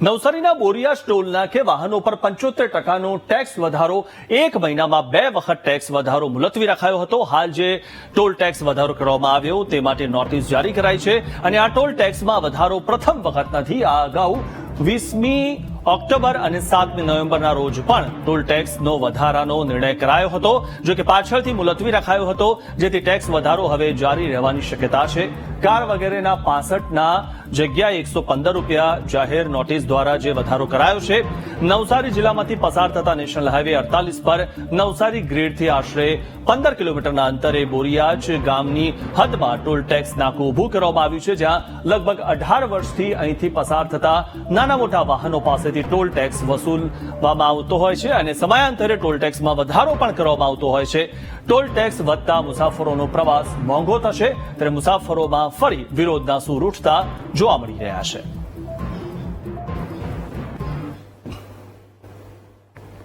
નવસારીના બોરિયા ટોલ નાકે વાહનો પર 75%નો ટેક્સ વધારો, એક મહિનામાં 2 વખત ટેક્સ વધારો મુલતવી રખાયો હતો. હાલ જે ટોલ ટેક્સ વધારો કરવામાં આવ્યો તે માટે નોટિસ જારી કરાઈ છે અને આ ટોલ ટેક્સમાં વધારો પ્રથમ વખત નથી. આ અગાઉ 20મી ઓક્ટોબર અને 7મી નવેમ્બરના રોજ પણ ટોલ ટેક્સનો વધારાનો નિર્ણય કરાયો હતો, જો કે પાછળથી મુલતવી રખાયો હતો, જેથી ટેક્સ વધારો હવે જારી રહેવાની શક્યતા છે. કાર વગેરેના 65ના જગ્યાએ 115 રૂપિયા જાહેર નોટિસ દ્વારા જે વધારો કરાયો છે. નવસારી જિલ્લામાંથી પસાર થતા નેશનલ હાઈવે 48 પર નવસારી ગ્રીડથી આશરે 15 કિલોમીટરના અંતરે બોરિયાજ ગામની હદમાં ટોલ ટેક્સ નાકું ઊભું કરવામાં આવ્યું છે, જ્યાં લગભગ 18 વર્ષથી અહીંથી પસાર થતા નાના મોટા વાહનો પાસેથી ટોલ ટેક્સ વસૂલવામાં આવતો હોય છે અને સમયાંતરે ટોલ ટેક્સમાં વધારો પણ કરવામાં આવતો હોય છે. ટોલ ટેક્સ વધતા મુસાફરોનો પ્રવાસ મોંઘો થશે, ત્યારે મુસાફરોમાં ફરી વિરોધના સૂર ઉઠતા જોવા મળી રહ્યા છે.